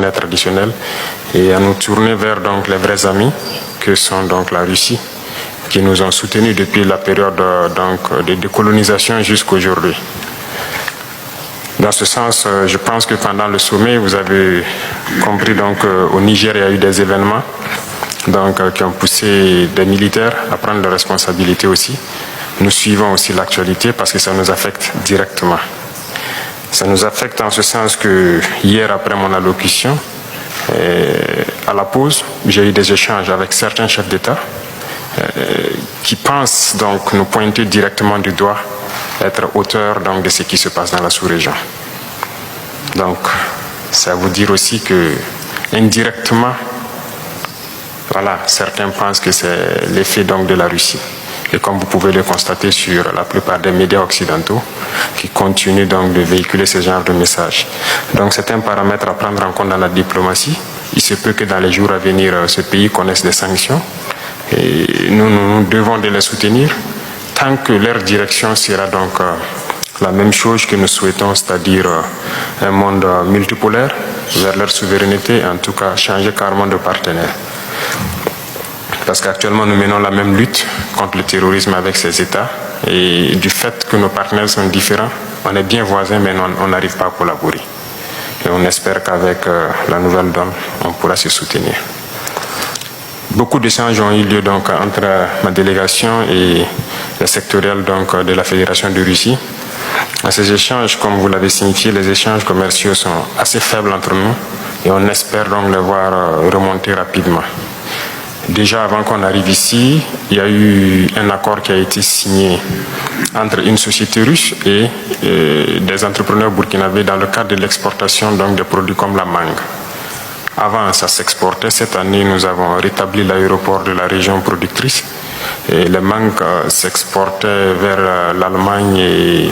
partenaires traditionnels et à nous tourner vers donc les vrais amis que sont donc la Russie, qui nous ont soutenus depuis la période donc, de décolonisation jusqu'à aujourd'hui. Dans ce sens, je pense que pendant le sommet, vous avez compris donc au Niger, il y a eu des événements donc, qui ont poussé des militaires à prendre leurs responsabilités aussi. Nous suivons aussi l'actualité parce que ça nous affecte directement. Ça nous affecte en ce sens que hier, après mon allocution, à la pause, j'ai eu des échanges avec certains chefs d'État qui pensent donc nous pointer directement du doigt, être auteurs donc, de ce qui se passe dans la sous-région. Donc, ça veut dire aussi que, indirectement, voilà, certains pensent que c'est l'effet donc de la Russie. Et comme vous pouvez le constater sur la plupart des médias occidentaux qui continuent donc de véhiculer ce genre de messages. Donc c'est un paramètre à prendre en compte dans la diplomatie. Il se peut que dans les jours à venir, ce pays connaisse des sanctions. Et nous devons de les soutenir tant que leur direction sera donc la même chose que nous souhaitons, c'est-à-dire un monde multipolaire vers leur souveraineté, en tout cas changer carrément de partenaire. Parce qu'actuellement, nous menons la même lutte contre le terrorisme avec ces États. Et du fait que nos partenaires sont différents, on est bien voisins, mais on n'arrive pas à collaborer. Et on espère qu'avec la nouvelle donne, on pourra se soutenir. Beaucoup d'échanges ont eu lieu donc, entre ma délégation et le sectoriel donc, de la Fédération de Russie. À ces échanges, comme vous l'avez signifié, les échanges commerciaux sont assez faibles entre nous et on espère donc les voir remonter rapidement. Déjà, avant qu'on arrive ici, il y a eu un accord qui a été signé entre une société russe et des entrepreneurs burkinabés dans le cadre de l'exportation donc, de produits comme la mangue. Avant, ça s'exportait. Cette année, nous avons rétabli l'aéroport de la région productrice. Et les mangues s'exportaient vers l'Allemagne et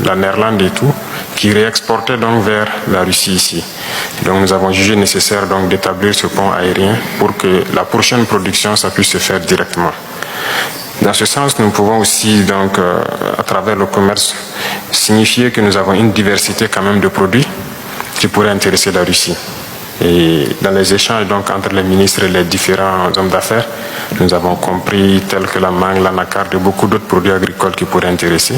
la Néerlande et tout, qui réexportaient donc vers la Russie ici. Donc nous avons jugé nécessaire donc d'établir ce pont aérien pour que la prochaine production ça puisse se faire directement. Dans ce sens, nous pouvons aussi donc à travers le commerce signifier que nous avons une diversité quand même de produits qui pourraient intéresser la Russie. Et dans les échanges donc, entre les ministres et les différents hommes d'affaires, nous avons compris tels que la mangue, l'anacarde et beaucoup d'autres produits agricoles qui pourraient intéresser.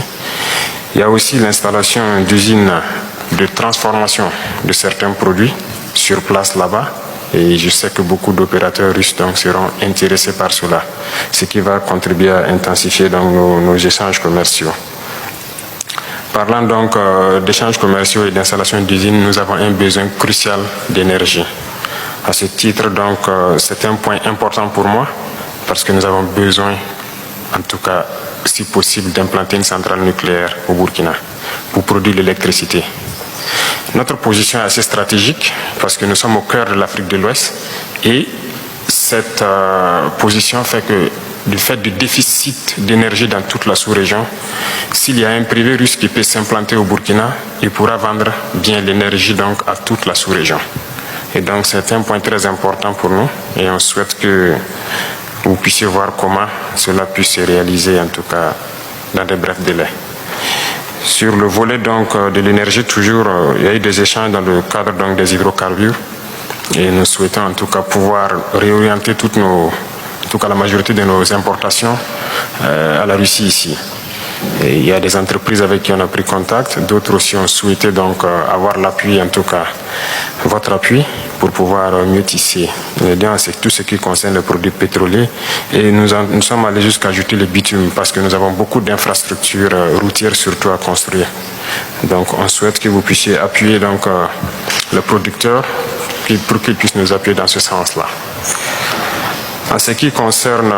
Il y a aussi l'installation d'usines de transformation de certains produits sur place là-bas. Et je sais que beaucoup d'opérateurs russes donc, seront intéressés par cela, ce qui va contribuer à intensifier donc, nos échanges commerciaux. Parlant donc d'échanges commerciaux et d'installation d'usines, nous avons un besoin crucial d'énergie. À ce titre, donc, c'est un point important pour moi parce que nous avons besoin, en tout cas, si possible, d'implanter une centrale nucléaire au Burkina pour produire l'électricité. Notre position est assez stratégique parce que nous sommes au cœur de l'Afrique de l'Ouest et cette position fait que du fait du déficit d'énergie dans toute la sous-région, s'il y a un privé russe qui peut s'implanter au Burkina, il pourra vendre bien l'énergie donc à toute la sous-région. Et donc c'est un point très important pour nous et on souhaite que vous puissiez voir comment cela puisse se réaliser, en tout cas dans de brefs délais. Sur le volet donc de l'énergie, toujours, il y a eu des échanges dans le cadre donc, des hydrocarbures et nous souhaitons en tout cas pouvoir réorienter la majorité de nos importations à la Russie ici. Et il y a des entreprises avec qui on a pris contact, d'autres aussi ont souhaité donc avoir l'appui, en tout cas votre appui, pour pouvoir mieux tisser. C'est tout ce qui concerne les produits pétroliers et nous sommes allés jusqu'à ajouter le bitume parce que nous avons beaucoup d'infrastructures routières surtout à construire. Donc on souhaite que vous puissiez appuyer donc le producteur pour qu'il puisse nous appuyer dans ce sens-là. En ce qui concerne